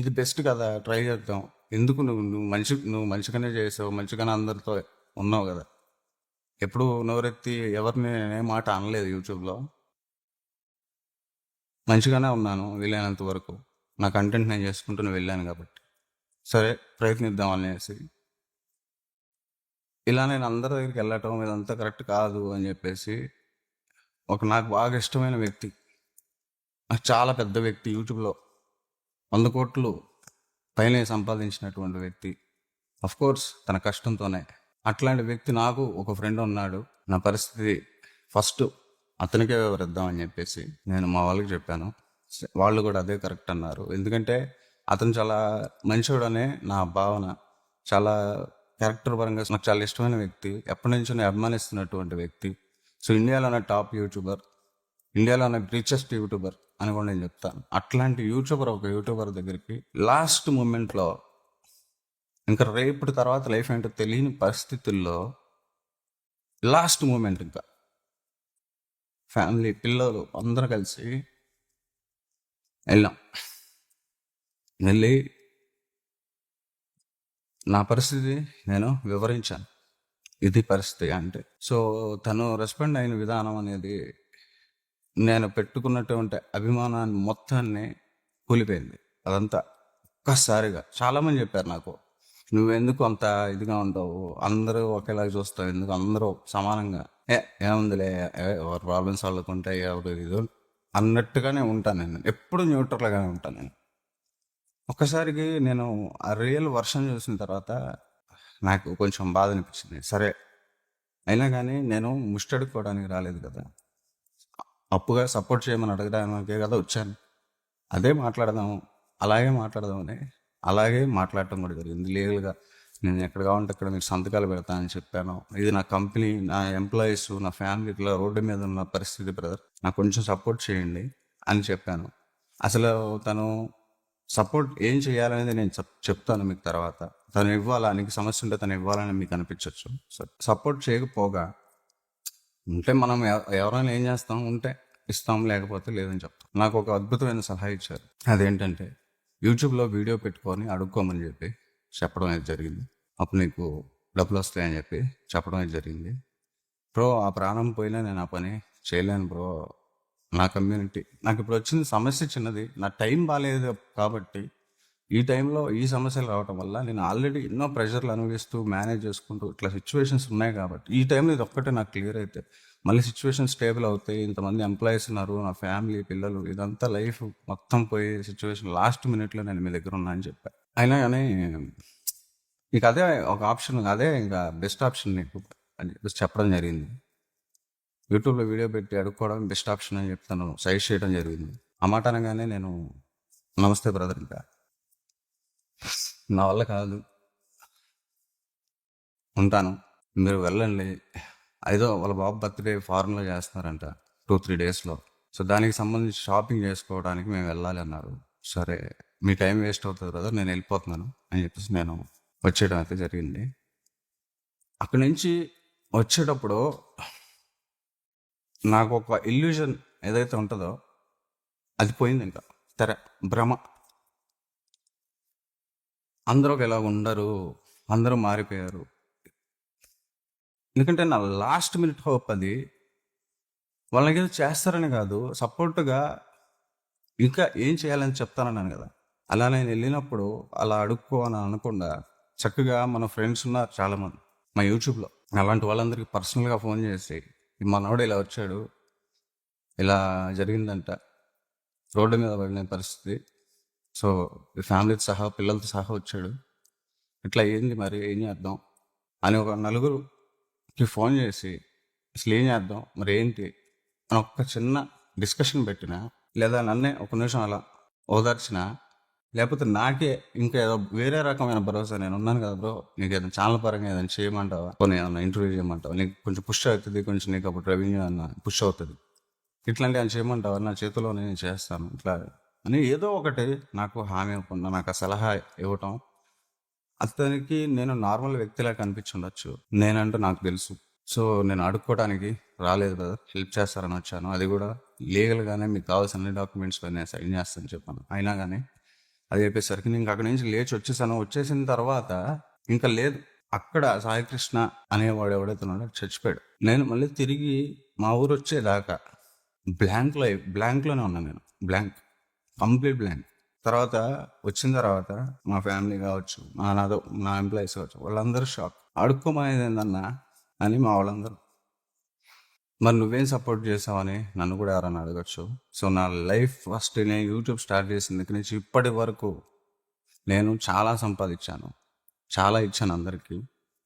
ఇది బెస్ట్ కదా, ట్రై చేద్దాం. ఎందుకు నువ్వు మంచిగానే చేసావు, మంచిగానే అందరితో ఉన్నావు కదా. ఎప్పుడు నోరెత్తి ఎవరిని నేనే మాట అనలేదు యూట్యూబ్లో. మంచిగానే ఉన్నాను వీలైనంత వరకు. నా కంటెంట్ నేను చేసుకుంటూనే వెళ్ళాను కాబట్టి సరే ప్రయత్నిద్దాం అనేసి. ఇలా నేను అందరి దగ్గరికి వెళ్ళటం ఇదంతా కరెక్ట్ కాదు అని చెప్పేసి నాకు బాగా ఇష్టమైన వ్యక్తి, నాకు చాలా పెద్ద వ్యక్తి, యూట్యూబ్లో 100 కోట్లు పైన సంపాదించినటువంటి వ్యక్తి, కోర్స్ తన కష్టంతోనే. అట్లాంటి వ్యక్తి నాకు ఒక ఫ్రెండ్ ఉన్నాడు. నా పరిస్థితి ఫస్ట్ అతనికే వివరిద్దామని చెప్పేసి నేను మా వాళ్ళకి చెప్పాను. వాళ్ళు కూడా అదే కరెక్ట్ అన్నారు. ఎందుకంటే అతను చాలా మంచోడనే నా భావన. చాలా క్యారెక్టర్ పరంగా నాకు చాలా ఇష్టమైన వ్యక్తి, ఎప్పటి నుంచో నేను అభిమానిస్తున్నటువంటి వ్యక్తి. సో ఇండియాలోనే టాప్ యూట్యూబర్, ఇండియాలోనే రిచెస్ట్ యూట్యూబర్ అని కూడా నేను చెప్తాను. అట్లాంటి ఒక యూట్యూబర్ దగ్గరికి లాస్ట్ మూమెంట్లో, ఇంకా రేపటి తర్వాత లైఫ్ ఏంటో తెలియని పరిస్థితుల్లో లాస్ట్ మూమెంట్, ఇంకా ఫ్యామిలీ పిల్లలు అందరూ కలిసి వెళ్ళి నా పరిస్థితి నేను వివరించాను, ఇది పరిస్థితి అంటే. సో తను రెస్పాండ్ అయిన విధానం అనేది నేను పెట్టుకున్నటువంటి అభిమానాన్ని మొత్తాన్ని కూలిపోయింది. అదంతా ఒక్కసారిగా చాలామంది చెప్పారు నాకు, నువ్వెందుకు అంత ఇదిగా ఉంటావు, అందరూ ఒకేలాగా చూస్తావు, ఎందుకు అందరూ సమానంగా, ఏముందిలే ఎవరు ప్రాబ్లమ్స్ వాళ్ళకు ఉంటాయి, ఎవరు ఇది అన్నట్టుగానే ఉంటాను నేను, ఎప్పుడు న్యూట్రల్గానే ఉంటాను నేను. ఒక్కసారికి నేను ఆ రియల్ వర్షన్ చూసిన తర్వాత నాకు కొంచెం బాధ అనిపించింది. సరే అయినా కానీ నేను ముష్టి అడుక్కోవడానికి రాలేదు కదా, అప్పుగా సపోర్ట్ చేయమని అడగడానికే కదా వచ్చాను. అదే మాట్లాడదాము, అలాగే మాట్లాడదామని అలాగే మాట్లాడటం కూడా జరిగింది. లీగల్గా నేను ఎక్కడ కావాలంటే అక్కడ మీకు సంతకాలు పెడతానని చెప్పాను. ఇది నా కంపెనీ, నా ఎంప్లాయీస్, నా ఫ్యామిలీ ఇట్లా రోడ్డు మీద ఉన్న పరిస్థితి బ్రదర్, నాకు కొంచెం సపోర్ట్ చేయండి అని చెప్పాను. అసలు తను సపోర్ట్ ఏం చేయాలనేది నేను చెప్తాను మీకు తర్వాత. తను ఇవ్వాలా, నీకు సమస్య ఉంటే తను ఇవ్వాలని మీకు అనిపించవచ్చు. సపోర్ట్ చేయకపోగా ఉంటే మనం ఎవరైనా ఏం చేస్తాం, ఉంటే ఇస్తాం, లేకపోతే లేదని చెప్తాం. నాకు ఒక అద్భుతమైన సలహా ఇచ్చారు. అదేంటంటే యూట్యూబ్లో వీడియో పెట్టుకొని అడుక్కోమని చెప్పి చెప్పడం అయితే జరిగింది. అప్పుడు నీకు డబ్బులు వస్తాయని చెప్పి చెప్పడం అయితే జరిగింది. బ్రో ఆ ప్రాణం పోయినా నేను ఆ పని చేయలేను బ్రో. నా కమ్యూనిటీ నాకు ఇప్పుడు వచ్చింది సమస్య చిన్నది, నా టైం బాగాలేదు కాబట్టి ఈ టైంలో ఈ సమస్యలు రావటం వల్ల నేను ఆల్రెడీ ఎన్నో ప్రెషర్లు అనుభవిస్తూ మేనేజ్ చేసుకుంటూ ఇట్లా సిచ్యువేషన్స్ ఉన్నాయి కాబట్టి ఈ టైంలో ఇది ఒక్కటే నాకు క్లియర్ అయితే మళ్ళీ సిచ్యువేషన్ స్టేబుల్ అవుతాయి. ఇంతమంది ఎంప్లాయీస్ ఉన్నారు, నా ఫ్యామిలీ, పిల్లలు, ఇదంతా లైఫ్ మొత్తం పోయే సిచ్యువేషన్ లాస్ట్ మినిట్లో నేను మీ దగ్గర ఉన్నా అని చెప్పాను. అయినా కానీ నీకు అదే ఒక ఆప్షన్, అదే ఇంకా బెస్ట్ ఆప్షన్ నీకు అని చెప్పేసి చెప్పడం జరిగింది. యూట్యూబ్లో వీడియో పెట్టి అడుక్కోవడం బెస్ట్ ఆప్షన్ అని చెప్తాను, సజెస్ట్ చేయడం జరిగింది. ఆ మాట అనగానే నేను నమస్తే బ్రదర్, ఇంకా నా వల్ల కాదు, ఉంటాను, మీరు వెళ్ళండి. ఏదో వాళ్ళ బాబు బర్త్డే ఫారెన్లో చేస్తున్నారంట 2-3 డేస్లో. సో దానికి సంబంధించి షాపింగ్ చేసుకోవడానికి మేము వెళ్ళాలి అన్నారు. సరే మీ టైం వేస్ట్ అవుతుంది బ్రదర్, నేను వెళ్ళిపోతున్నాను అని చెప్పేసి నేను వచ్చేయడం అయితే జరిగింది. అక్కడి నుంచి వచ్చేటప్పుడు నాకు ఒక ఇల్యూజన్ ఏదైతే ఉంటుందో అది పోయింది. ఇంకా భ్రమ, అందరూ ఎలా ఉండరు, అందరూ మారిపోయారు. ఎందుకంటే నా లాస్ట్ మినిట్ హోప్ అది. వాళ్ళకి ఏదో చేస్తారని కాదు, సపోర్ట్గా ఇంకా ఏం చేయాలని చెప్తానన్నాను కదా. అలా నేను వెళ్ళినప్పుడు అలా అడుక్కో అని అనకుండా చక్కగా మన ఫ్రెండ్స్ ఉన్నారు చాలామంది మా యూట్యూబ్లో, అలాంటి వాళ్ళందరికీ పర్సనల్గా ఫోన్ చేసి మనోడు ఇలా వచ్చాడు, ఇలా జరిగిందంట, రోడ్డు మీద పడిన పరిస్థితి, సో ఫ్యామిలీతో సహా పిల్లలతో సహా వచ్చాడు, ఇట్లా ఏంది మరి ఏం చేద్దాం అని ఒక 4కి ఫోన్ చేసి అసలు ఏం చేద్దాం మరి ఏంటి అని ఒక చిన్న డిస్కషన్ పెట్టినా, లేదా నన్నే ఒక నిమిషం అలా ఓదార్చినా, లేకపోతే నాకే ఇంకా ఏదో వేరే రకమైన భరోసా, నేను ఉన్నాను కదా బ్రో, నీకు ఏదైనా ఛానల్ పరంగా ఏదైనా చేయమంటావా, కొన్ని ఏదైనా ఇంటర్వ్యూ చేయమంటావా, నీకు కొంచెం పుష్ అవుతుంది, కొంచెం నీకు అప్పుడు రెవెన్యూ అన్న పుష్ అవుతుంది, ఇట్లాంటి అని చేయమంటావు, నా చేతిలో నేను చేస్తాను ఇట్లా అని ఏదో ఒకటి నాకు హామీ ఇవ్వకుండా నాకు ఆ సలహా ఇవ్వటం. అతనికి నేను నార్మల్ వ్యక్తిలా కనిపించుండొచ్చు, నేనంటూ నాకు తెలుసు. సో నేను అడుక్కోవడానికి రాలేదు బ్రదర్, హెల్ప్ చేస్తారని వచ్చాను. అది కూడా లీగల్గానే మీకు కావాల్సిన అన్ని డాక్యుమెంట్స్ నేను సైన్ చేస్తాను చెప్పాను. అయినా కానీ అది చెప్పేసరికి నేను అక్కడి నుంచి లేచి వచ్చేసాను. వచ్చేసిన తర్వాత ఇంకా లేదు, అక్కడ సాయికృష్ణ అనేవాడు ఎవడైతే ఉన్నాడో చచ్చిపోయాడు. నేను మళ్ళీ తిరిగి మా ఊరు వచ్చేదాకా బ్లాంక్లోనే ఉన్నాను నేను, కంప్లీట్ బ్లాంక్. తర్వాత వచ్చిన తర్వాత మా ఫ్యామిలీ కావచ్చు, నా ఎంప్లాయీస్ కావచ్చు, వాళ్ళందరూ షాక్. అడుక్కోమనేది ఏందన్నా అని మా వాళ్ళందరూ. మరి నువ్వేం సపోర్ట్ చేసావని నన్ను కూడా ఎవరైనా అడగచ్చు. సో నా లైఫ్ ఫస్ట్ నేను యూట్యూబ్ స్టార్ట్ చేసిన దగ్గర నుంచి ఇప్పటి వరకు నేను చాలా సంపాదించాను, చాలా ఇచ్చాను అందరికీ.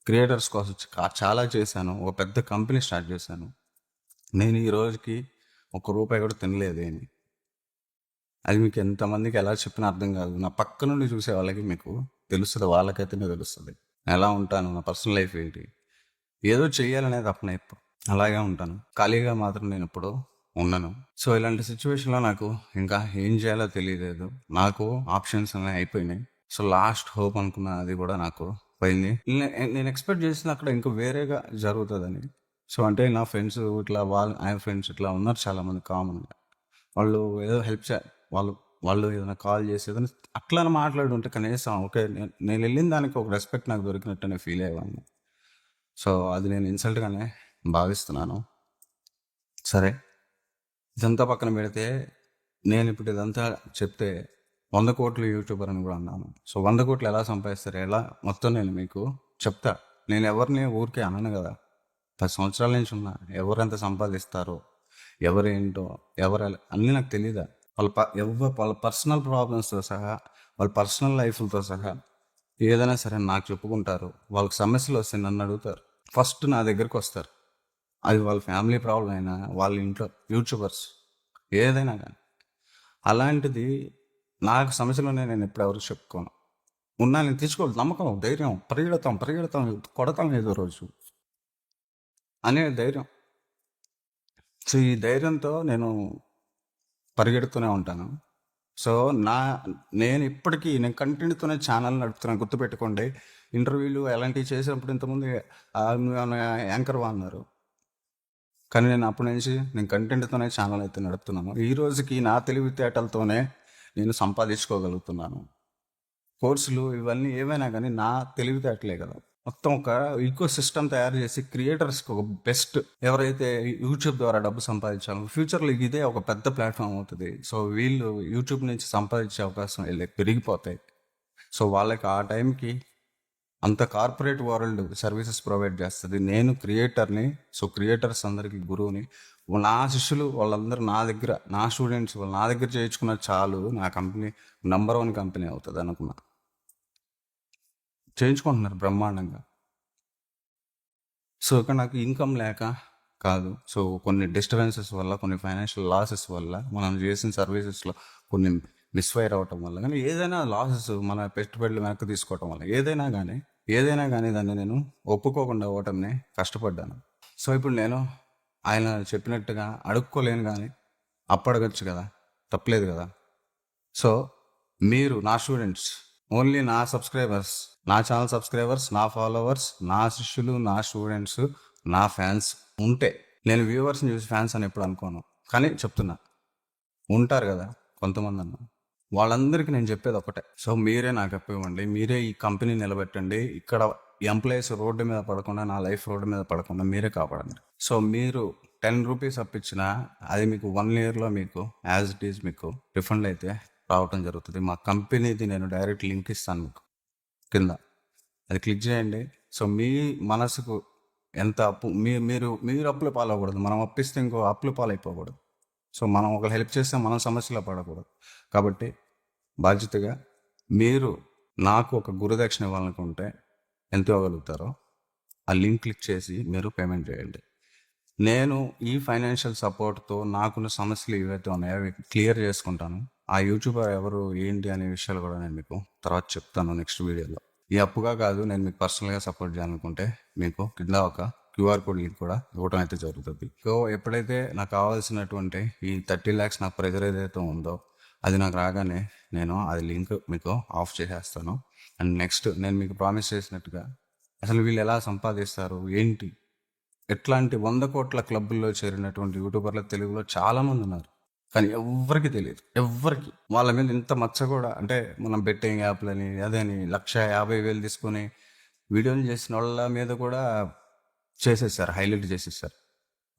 క్రియేటర్స్ కోసం చాలా చేశాను. ఒక పెద్ద కంపెనీ స్టార్ట్ చేశాను. నేను ఈ రోజుకి ₹1 కూడా తినలేదేమి. అది మీకు ఎంతమందికి ఎలా చెప్పినా అర్థం కాదు. నా పక్క నుండి చూసే వాళ్ళకి మీకు తెలుస్తుంది, వాళ్ళకైతేనే తెలుస్తుంది ఎలా ఉంటాను, నా పర్సనల్ లైఫ్ ఏంటి. ఏదో చెయ్యాలనేది అప్పుడు ఎప్పుడు అలాగే ఉంటాను, ఖాళీగా మాత్రం నేను ఇప్పుడు ఉన్నాను. సో ఇలాంటి సిచ్యువేషన్లో నాకు ఇంకా ఏం చేయాలో తెలియలేదు. నాకు ఆప్షన్స్ అనేవి అయిపోయినాయి. సో లాస్ట్ హోప్ అనుకున్న అది కూడా నాకు పోయింది. నేను ఎక్స్పెక్ట్ చేసిన అక్కడ ఇంకా వేరేగా జరుగుతుందని. సో అంటే నా ఫ్రెండ్స్ ఇట్లా ఆయన ఫ్రెండ్స్ ఇట్లా ఉన్నారు చాలామంది కామన్గా. వాళ్ళు ఏదో హెల్ప్ వాళ్ళు ఏదైనా కాల్ చేసి ఏదైనా అట్లా మాట్లాడుంటే కనీసం ఓకే, నేను వెళ్ళిన దానికి ఒక రెస్పెక్ట్ నాకు దొరికినట్టు ఫీల్ అయ్యేవాడిని. సో అది నేను ఇన్సల్ట్గానే భావిస్తున్నాను. సరే, ఇదంతా పక్కన పెడితే నేను ఇప్పుడు ఇదంతా చెప్తే 100 కోట్లు యూట్యూబర్ అని కూడా అన్నాను. సో 100 కోట్లు ఎలా సంపాదిస్తారు, ఎలా మొత్తం నేను మీకు చెప్తా. నేను ఎవరిని ఊరికే అనను కదా, 10 సంవత్సరాల నుంచి ఉన్నా. ఎవరెంత సంపాదిస్తారో, ఎవరేంటో, అన్నీ నాకు తెలీదా. వాళ్ళ పర్సనల్ ప్రాబ్లమ్స్తో సహా, వాళ్ళ పర్సనల్ లైఫ్లతో సహా ఏదైనా సరే నాకు చెప్పుకుంటారు. వాళ్ళకి సమస్యలు వస్తే నన్ను అడుగుతారు, ఫస్ట్ నా దగ్గరికి వస్తారు. అది వాళ్ళ ఫ్యామిలీ ప్రాబ్లం అయినా, వాళ్ళ ఇంట్లో యూట్యూబర్స్ ఏదైనా కానీ. అలాంటిది నాకు సమస్యలోనే నేను ఎప్పుడు ఎవరికి చెప్పుకోను. నేను తీసుకోవాలి నమ్మకం, ధైర్యం, పరిగెడతాం కొడతాం ఏదో రోజు అనే ధైర్యం. సో ఈ ధైర్యంతో నేను పరిగెడుతూనే ఉంటాను. సో నేను ఇప్పటికీ నేను కంటెంట్తోనే ఛానల్ నడుపుతున్నాను. గుర్తుపెట్టుకోండి, ఇంటర్వ్యూలు అలాంటివి చేసినప్పుడు ఇంతకుముందు యాంకర్వా అన్నారు, కానీ నేను అప్పటి నుంచి నేను కంటెంట్తోనే ఛానల్ అయితే నడుపుతున్నాను. ఈ రోజుకి నా తెలివితేటలతోనే నేను సంపాదించుకోగలుగుతున్నాను. కోర్సులు ఇవన్నీ ఏవైనా కానీ నా తెలివితేటలే కదా. మొత్తం ఒక ఈకో సిస్టమ్ తయారు చేసి క్రియేటర్స్కి ఒక బెస్ట్, ఎవరైతే యూట్యూబ్ ద్వారా డబ్బు సంపాదించాలో ఫ్యూచర్లో ఇదే ఒక పెద్ద ప్లాట్ఫామ్ అవుతుంది. సో వీళ్ళు యూట్యూబ్ నుంచి సంపాదించే అవకాశం పెరిగిపోతాయి. సో వాళ్ళకి ఆ టైంకి అంత కార్పొరేట్ వరల్డ్ సర్వీసెస్ ప్రొవైడ్ చేస్తుంది. నేను క్రియేటర్ని, సో క్రియేటర్స్ అందరికీ గురువుని. నా శిష్యులు వాళ్ళందరూ నా దగ్గర, నా స్టూడెంట్స్ వాళ్ళు నా దగ్గర చేయించుకున్న చాలు, నా కంపెనీ నంబర్ 1 కంపెనీ అవుతుంది అనుకున్నా. చేయించుకుంటున్నారు బ్రహ్మాండంగా. సో ఇక్కడ నాకు ఇన్కమ్ లేక కాదు, సో కొన్ని డిస్టర్బెన్సెస్ వల్ల, కొన్ని ఫైనాన్షియల్ లాసెస్ వల్ల, మనం చేసిన సర్వీసెస్లో కొన్ని మిస్ఫైర్ అవ్వటం వల్ల, కానీ ఏదైనా లాసెస్ మన పెట్టుబడులు వెనక్కి తీసుకోవటం వల్ల ఏదైనా కానీ దాన్ని నేను ఒప్పుకోకుండా అవ్వటంనే కష్టపడ్డాను. సో ఇప్పుడు నేను ఆయన చెప్పినట్టుగా అడుక్కోలేను, కానీ అడగచ్చు కదా, తప్పలేదు కదా. సో మీరు నా స్టూడెంట్స్, ఓన్లీ నా సబ్స్క్రైబర్స్, నా ఛానల్ సబ్స్క్రైబర్స్, నా ఫాలోవర్స్, నా శిష్యులు, నా స్టూడెంట్స్, నా ఫ్యాన్స్ ఉంటే, నేను వ్యూవర్స్ని చూసి ఫ్యాన్స్ అని ఎప్పుడు అనుకోను, కానీ చెప్తున్నా ఉంటారు కదా కొంతమంది అన్న, వాళ్ళందరికీ నేను చెప్పేది ఒకటే. సో మీరే నాకు ఇవ్వండి, మీరే ఈ కంపెనీ నిలబెట్టండి. ఇక్కడ ఎంప్లాయీస్ రోడ్డు మీద పడకుండా, నా లైఫ్ రోడ్డు మీద పడకుండా మీరే కాపాడండి. సో మీరు 10 రూపీస్ అప్పించినా అది మీకు 1 ఇయర్లో మీకు యాజ్ ఇట్ ఈజ్ మీకు రిఫండ్ అయితే రావటం జరుగుతుంది. మా కంపెనీది నేను డైరెక్ట్ లింక్ ఇస్తాను మీకు కింద, అది క్లిక్ చేయండి. సో మీ మనసుకు ఎంత అప్పు, మీరు అప్పులు పాలవకూడదు. మనం అప్పిస్తే ఇంకో అప్పులు పాలైపోకూడదు. సో మనం ఒకరు హెల్ప్ చేస్తే మనం సమస్యలో పడకూడదు. కాబట్టి బాధ్యతగా మీరు నాకు ఒక గురుదక్షిణ ఇవ్వాలనుకుంటే ఎంత ఇవ్వగలుగుతారో ఆ లింక్ క్లిక్ చేసి మీరు పేమెంట్ చేయండి. నేను ఈ ఫైనాన్షియల్ సపోర్ట్తో నాకున్న సమస్యలు ఏవైతే ఉన్నాయో అవి క్లియర్ చేసుకుంటాను. ఆ యూట్యూబర్ ఎవరు ఏంటి అనే విషయాలు కూడా నేను మీకు తర్వాత చెప్తాను నెక్స్ట్ వీడియోలో. ఈ అప్పుగా కాదు, నేను మీకు పర్సనల్గా సపోర్ట్ చేయాలనుకుంటే మీకు కింద ఒక క్యూఆర్ కోడ్ లింక్ కూడా ఇవ్వడం అయితే జరుగుతుంది. సో ఎప్పుడైతే నాకు కావాల్సినటువంటి ఈ 30 lakhs నా ప్రెజర్ ఏదైతే ఉందో అది నాకు రాగానే నేను అది లింక్ మీకు ఆఫ్ చేసేస్తాను. అండ్ నెక్స్ట్ నేను మీకు ప్రామిస్ చేసినట్టుగా అసలు వీళ్ళు ఎలా సంపాదిస్తారు ఏంటి, ఎట్లాంటి 100 కోట్ల క్లబ్బుల్లో చేరినటువంటి యూట్యూబర్లు తెలుగులో చాలా మంది ఉన్నారు, కానీ ఎవ్వరికి తెలియదు. ఎవ్వరికి వాళ్ళ మీద ఇంత మచ్చ కూడా, అంటే మనం బెట్టింగ్ యాప్లని అదని 1,50,000 తీసుకొని వీడియోలు చేసిన వాళ్ళ మీద కూడా చేసేసారు, హైలైట్ చేసేసారు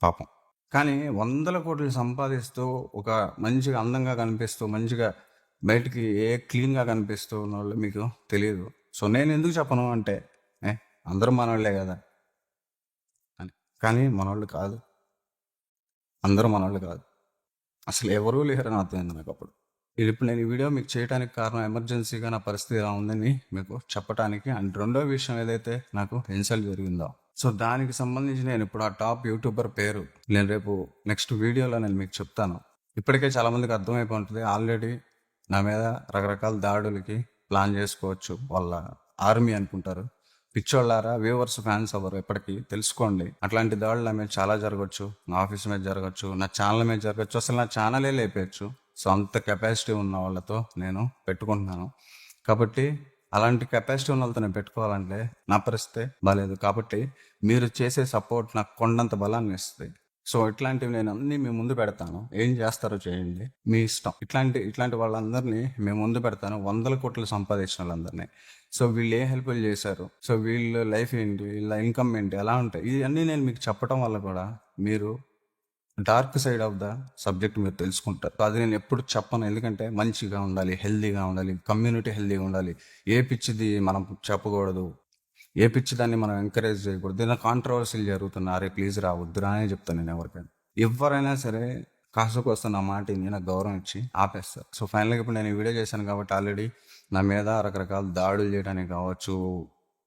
పాపం. కానీ 100 కోట్లు సంపాదిస్తూ ఒక మంచిగా అందంగా కనిపిస్తూ మంచిగా బయటికి క్లీన్గా కనిపిస్తూ ఉన్న వాళ్ళు మీకు తెలియదు. సో నేను ఎందుకు చెప్పను అంటే అందరూ మనోళ్ళే కదా అని. కానీ మనోళ్ళు కాదు, అందరూ మనోళ్ళు కాదు, అసలు ఎవరూ లేరని అర్థమైంది నాకు అప్పుడు. ఇప్పుడు నేను ఈ వీడియో మీకు చేయడానికి కారణం ఎమర్జెన్సీగా నా పరిస్థితి ఎలా ఉందని మీకు చెప్పడానికి. అండ్ రెండో విషయం ఏదైతే నాకు ఇన్సల్ట్ జరిగిందో, సో దానికి సంబంధించి నేను ఇప్పుడు ఆ టాప్ యూట్యూబర్ పేరు నేను రేపు నెక్స్ట్ వీడియోలో నేను మీకు చెప్తాను. ఇప్పటికే చాలామందికి అర్థమైపోయి ఉంటుంది, ఆల్రెడీ నా మీద రకరకాల దాడులకి ప్లాన్ చేసుకోవచ్చు, వాళ్ళ ఆర్మీ అనుకుంటారు. పిచ్చోళ్ళారా, వ్యూవర్స్ ఫ్యాన్స్ అవ్వరు, ఎప్పటికీ తెలుసుకోండి. అట్లాంటి దాడులు నా మీద చాలా జరగచ్చు, నా ఆఫీస్ మీద జరగచ్చు, నా ఛానల్ మీద జరగచ్చు, అసలు నా ఛానలే లేపేయచ్చు. సో అంత కెపాసిటీ ఉన్న వాళ్ళతో నేను పెట్టుకుంటున్నాను. కాబట్టి అలాంటి కెపాసిటీ ఉన్న వాళ్ళతో నేను పెట్టుకోవాలంటే నా పరిస్థితి బాగాలేదు. కాబట్టి మీరు చేసే సపోర్ట్ నాకు కొండంత బలాన్ని ఇస్తుంది. సో ఇట్లాంటివి నేను అన్నీ మీ ముందు పెడతాను, ఏం చేస్తారో చేయండి, మీ ఇష్టం. ఇట్లాంటి వాళ్ళందరినీ మేము ముందు పెడతాను, 100 కోట్లు సంపాదించిన వాళ్ళందరినీ. సో వీళ్ళు ఏ హెల్ప్లు చేశారు, సో వీళ్ళ లైఫ్ ఏంటి, వీళ్ళ ఇన్కమ్ ఏంటి, ఎలా ఉంటాయి, ఇవన్నీ నేను మీకు చెప్పడం వల్ల కూడా మీరు dark side of the subject మీరు తెలుసుకుంటారు. అది నేను ఎప్పుడు చెప్పను, ఎందుకంటే మంచిగా ఉండాలి, హెల్దీగా ఉండాలి, కమ్యూనిటీ హెల్దీగా ఉండాలి. ఏ పిచ్చిది మనం చెప్పకూడదు, ఏ పిచ్చి దాన్ని మనం ఎంకరేజ్ చేయకూడదు. దీని కాంట్రవర్సీలు జరుగుతున్నారు, ప్లీజ్ రావద్దురా అని చెప్తాను నేను ఎవరికైనా. ఎవరైనా సరే కాసుకు వస్తున్న మాట నాకు గౌరవం ఇచ్చి ఆపేస్తారు. సో ఫైనల్గా ఇప్పుడు నేను ఈ వీడియో చేశాను కాబట్టి ఆల్రెడీ నా మీద రకరకాల దాడులు చేయడానికి కావచ్చు,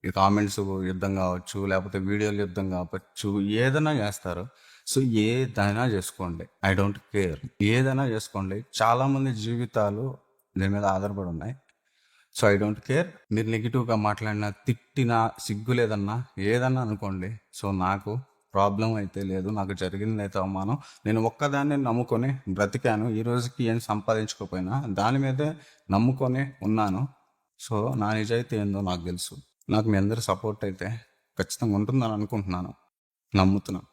ఈ కామెంట్స్ యుద్ధం కావచ్చు, లేకపోతే వీడియోలు యుద్ధం కావచ్చు, ఏదైనా చేస్తారు. సో ఏదైనా చేసుకోండి, ఐ డోంట్ కేర్, ఏదైనా చేసుకోండి. చాలామంది జీవితాలు దీని మీద ఆధారపడి ఉన్నాయి. So I don't care. మీరు నెగిటివ్గా మాట్లాడినా, తిట్టినా, సిగ్గు లేదన్నా, ఏదన్నా అనుకోండి. సో నాకు ప్రాబ్లం అయితే లేదు, నాకు జరిగింది అయితే అవమానం. నేను ఒక్కదాన్ని నమ్ముకొని బ్రతికాను, ఈ రోజుకి ఏం సంపాదించుకోకపోయినా దాని మీదే నమ్ముకొని ఉన్నాను. సో నా నిజాయితీ ఏందో నాకు తెలుసు. నాకు మీ అందరి సపోర్ట్ అయితే ఖచ్చితంగా ఉంటుందని అనుకుంటున్నాను, నమ్ముతున్నాను.